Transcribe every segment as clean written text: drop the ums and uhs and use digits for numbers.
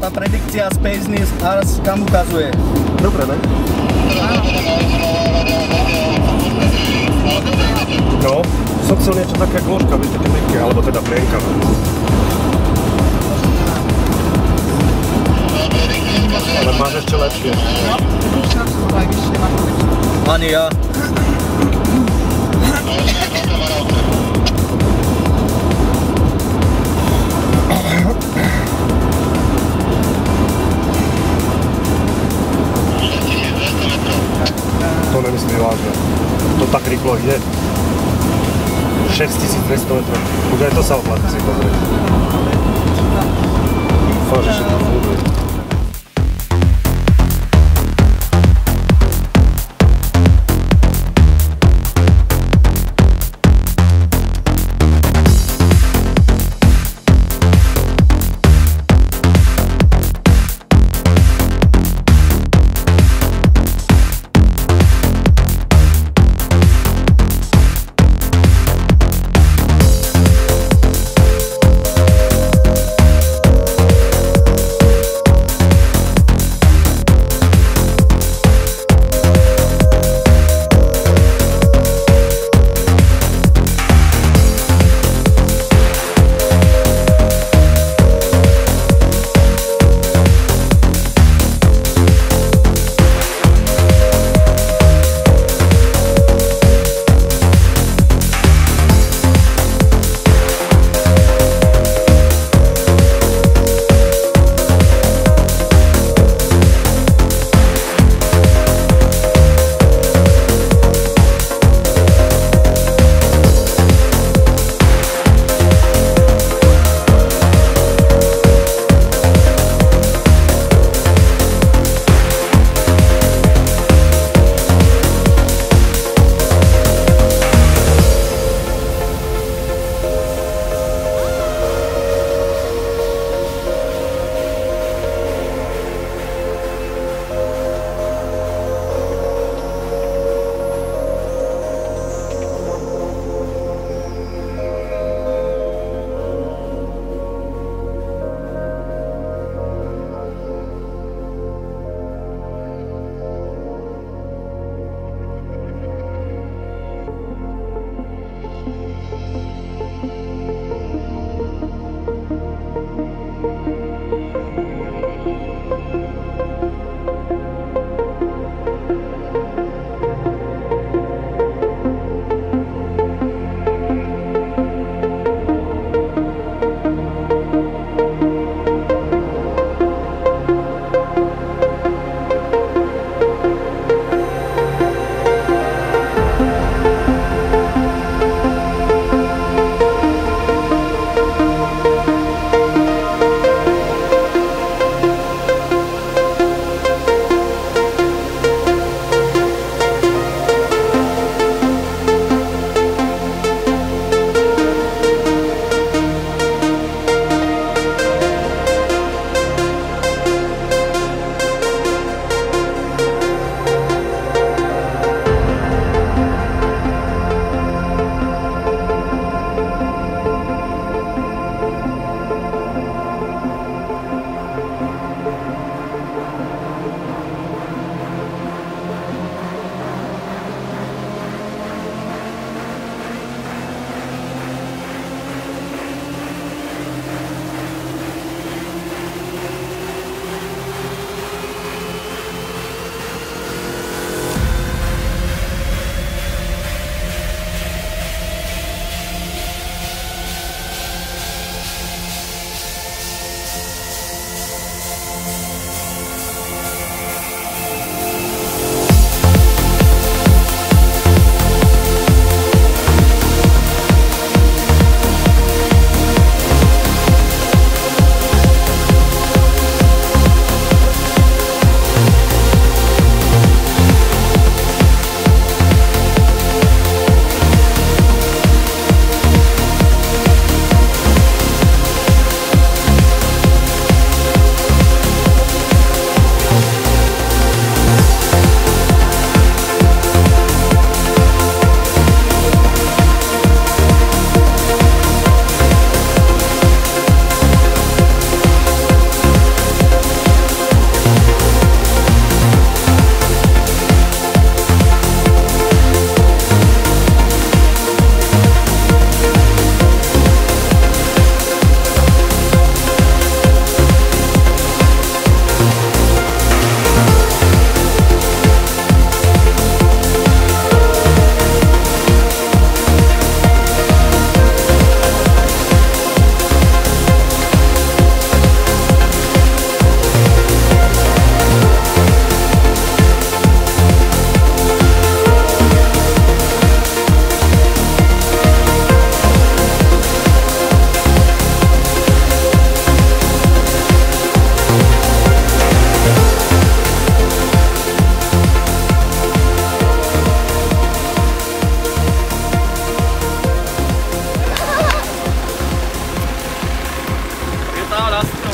tá predikcia Space News Ars kam ukazuje. Dobre, ne? No, som chcel niečo také gôžka, vieš, také meké, alebo teda plienka. Ale máš ešte lepšie. Ani ja. To nemyslím vážne. To tak rýchlo ide. 6200 metrov. Už aj to sa oplatí si pozrieť. Dúfam, že všetko funguje.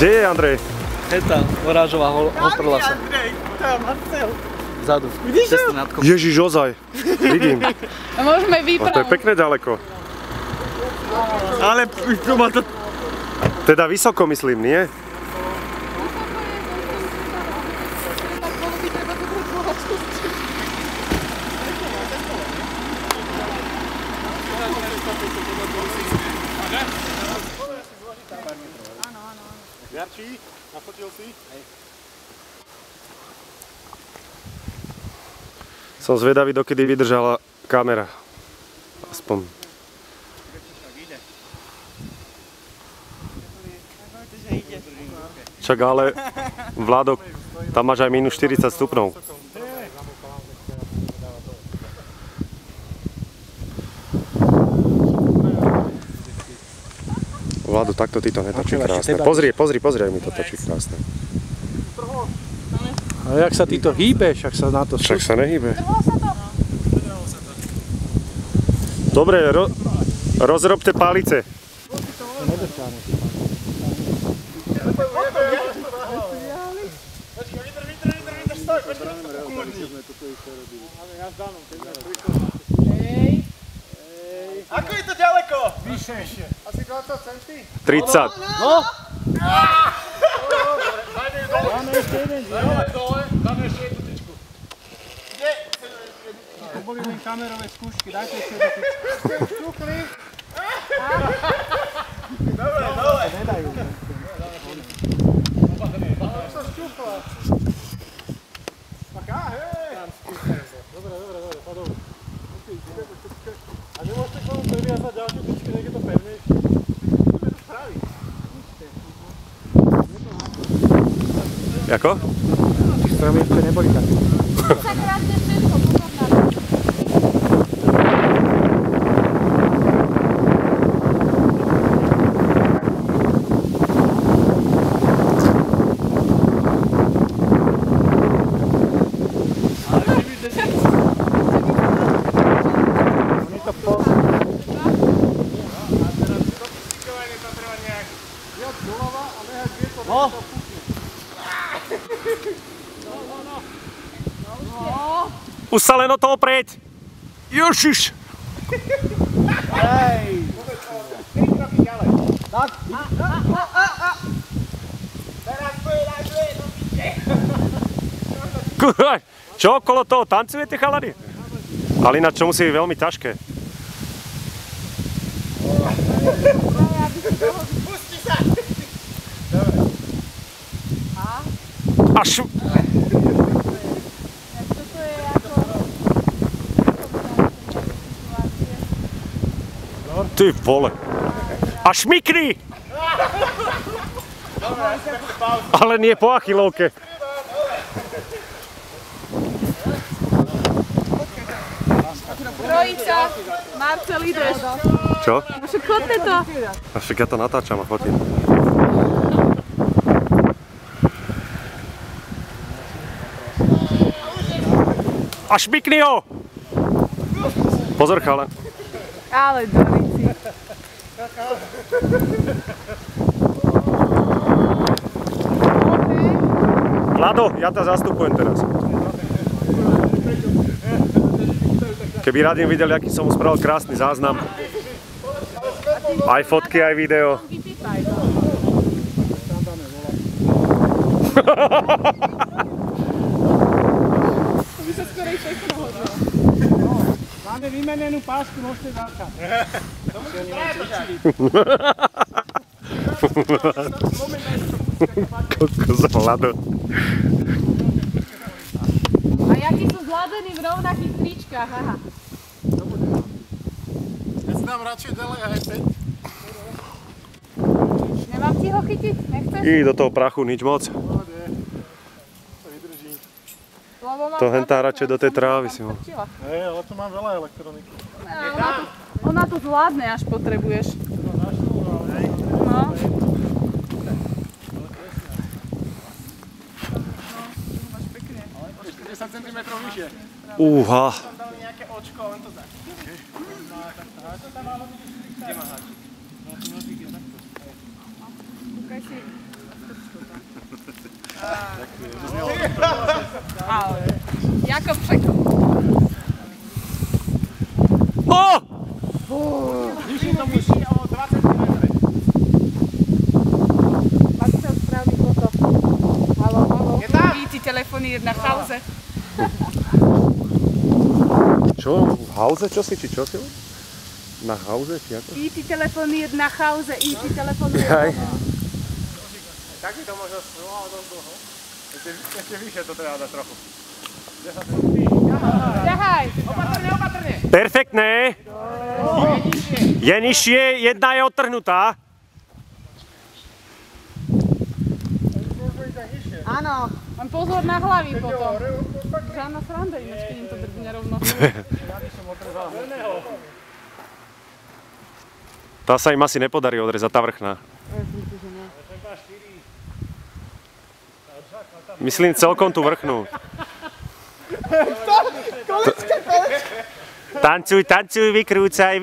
Kde je Andrej? Heta, orážová hoprlasa. Andrej, to je Marcel. Vzadu. Vidíš ho? Ježiš, ozaj. Vidím. A môžeme A to je vypraviť. pekne ďaleko. Ale to má to... Teda vysoko myslím, nie? Jarčí, nafotil si? Som zvedavý, dokedy vydržala kamera. Aspoň. Čak ale, Vládo, tam máš aj minus 40 stupňov. Vládo, takto ty to netočí krásne. Pozri, jak mi to točí krásne. Ale jak sa ty to hýbeš, ak sa na to... Však sa nehýbe. Dobre, rozrobte palice. Ako je to ďaleko? Vyššie ešte. Asi 20 cm? 30. No! Dáme ešte jeden. Dáme ešte jednu tyčku. Kde? To boli len kamerové skúšky, dajte ešte jednu tyčku. Šťukli. Dobre, dole. Nedajú. Sa šťukla. Taká, hej. Dobre, padol. A nemôžete k tomu previazať ďalšie tyčky, nech je to pevnejšie. Poďme to spraviť. Jako? Tí stromy ešte neboli také. Sa krásne všetko, pozor na to. Už sa len o to oprieť! Ježiš! Čo okolo toho tancujete, chalani? Ale ináč to musí byť veľmi ťažké. Pusti sa! Až... Ty vole. A šmikni! Ale nie po achilovke. Trojica, Marcel, ideš. Čo? Však chodte to. A však ja to natáčam a fotím. A šmikni ho! Pozor, chala. Ale dorici. Vlado, ja ťa zastupujem teraz. Keby Radim videl, aký som mu spravil krásny záznam. Aj fotky, aj video. By sa skorej pekno hodil. Máme vymenenú pásku, môžete začať. Kokos, Vlado. A jakí sú zladení v rovnakých tričkách, aha. Ja si dám radšej ďalej aj 5. Nemám ti ho chytiť? Nechceš? I do toho prachu nič moc. To hentá radšej do tej trávy si mal. Hej, ale tu mám veľa elektroniky. Ona to zvládne, až potrebuješ. No. 10 cm vyššie. Uha. Tam dali nejaké očko, len to tak. Kúkaj si, to Ale, jako překop. Vyšší to musí o 20 cm. Pak chcel správny foto. Haló. Je tam? Víti telefonír na chauze. Čo? V hauze? Čo si? Či čo si? Na hauze? Či ako? Víti telefonír na chauze. Víti telefonír. Hej. Taký to možno slúhal dosť dlho. Ešte vyššie to treba dať trochu. Ťahaj. Opatrne. Perfektné. Je nižšie, jedna je odtrhnutá. Áno. Len pozor na hlavy potom. Žádna sranda ináč, keď im to drbne rovno. Tá sa im asi nepodarí odrezať, tá vrchná. Myslím celkom tú vrchnú. Tancuj, vykrúcaj.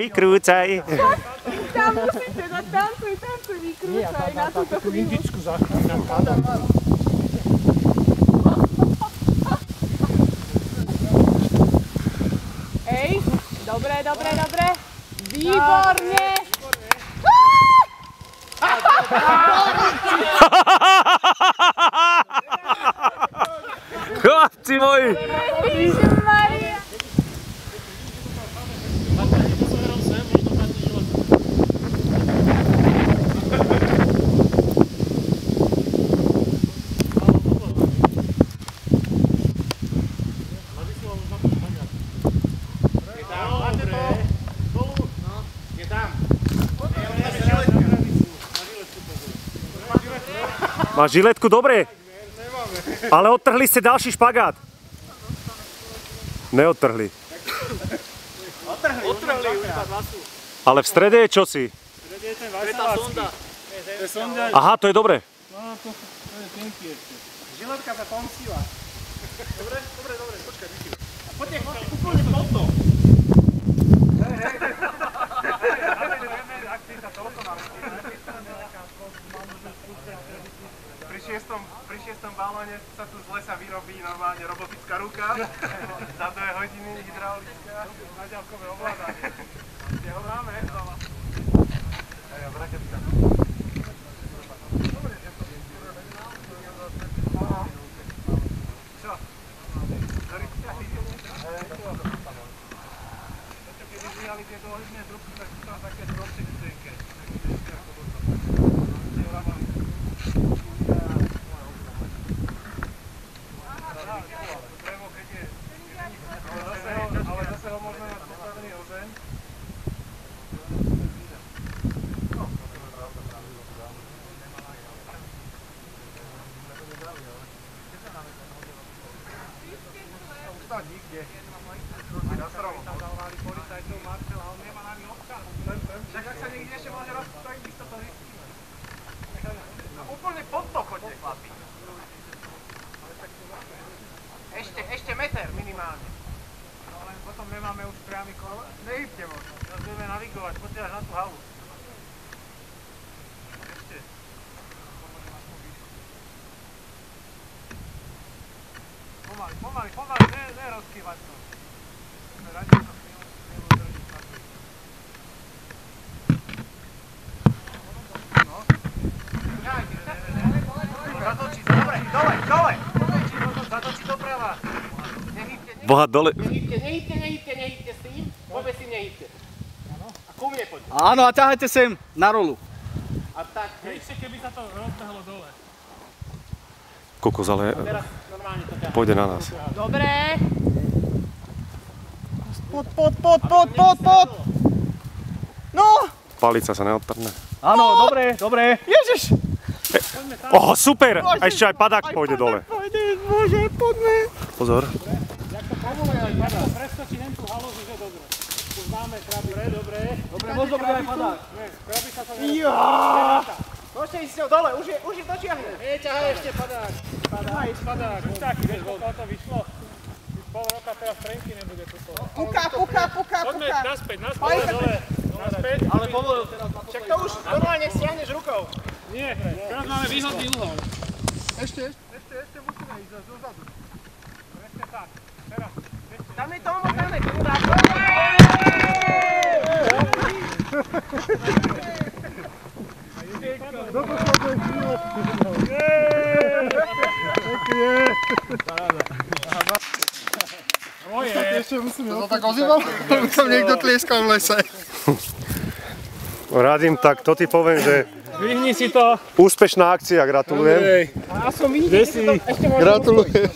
Tam musíte dať tancuj, vykrúcaj na túto chvíľu. Hej, dobre. Výborne. Chlapci moji! Ježišmaria. Máš žiletku? Dobre. Ale odtrhli ste ďalší špagát. Neodtrhli. Odtrhli, už iba dva sú. Ale v strede je čosi. To je ten vajsalácky. To je sonda. Aha, to je dobre. No, to je tenký ešte. Žiletka sa pomstila. Dobre, počkaj, vyšli. A poďte úplne pod to. Pri šiestom balóne sa tu z lesa vyrobí normálne robotická ruka. Za 2 hodiny hydraulická. Naďalkové ovládanie. Kde ho máme? Raketka. Čo? Keď vyhali tie dôležné trubky, tak sú tam také drobčeky tenké. Ale zase ho môžeme mať postavený o zem. Ustať nikde. Na stromu. Tam zavolali policajtov Marcel a on nemá na ní občan. Však ak sa niekde ešte môže rozpostaviť, by to zistíme. Úplne pod to chodte, chlapi. Ešte meter minimálne. No len potom nemáme už priamy kolo. Nehybte možno. Teraz budeme navigovať, poďte až na tú halu. Ešte. Pomaly, nerozkývať to. Radšej to nemôžu držiť. No. Zatočí, dobre, dole. Zatočí doprava. Boha, dole. Nehybte s tým. Vôbec si nehybte. A ku mne poďte. Áno, a ťahajte sem na rolu. A tak, Ešte keby sa to roztrhlo dole. Kokos, ale teraz normálne to ťahá. pôjde na nás. Dobre. Pod! No! Palica sa neodtrhne. Áno, dobre. Ježiš! Super! A ešte aj padák pôjde dole. Bože, poďme. Pozor. Preskočí len tú halozu, že dobre. Tu máme kraby. Dobre. Dobre, moc dobre aj padák. Kraby sa to Môžete ísť s ňou dole, už je dočiahne. ťahaj ešte padák. Padák. Už taký, vieš, koľko to vyšlo? Pol roka teraz trenky nebude tuto. Puká. Poďme naspäť, dole. Naspäť. Ale povolil teraz. Však to už normálne stiahneš rukou. Nie, teraz máme výhodný uhol. Ešte. Ešte musíme ísť až dozadu. Presne tak. Teraz. Tam je to omotané, kurva. Do poslednej chvíle. Ešte musíme... To tak ozýval? Tam niekto tlieskal v lese. Radím, tak to ti poviem, že Vyhni si to. úspešná akcia, gratulujem. Ja som videl, si? Gratulujem.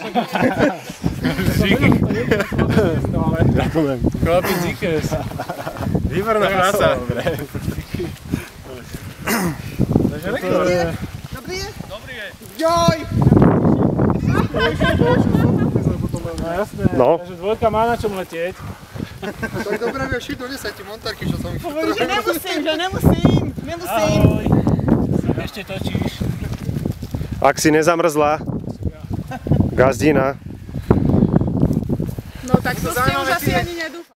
Ďakujem. Chlapi, díkes. Výborná práca. Dobrý je? Joj! No jasné, No. takže dvojka má na čom letieť. Tak dobre vieš, do 10 monterky, čo som ich Hovorí, že nemusím. Ahoj. Ešte točíš. Ak si nezamrzla, gazdina. No tak to ste už asi ani nedúfam.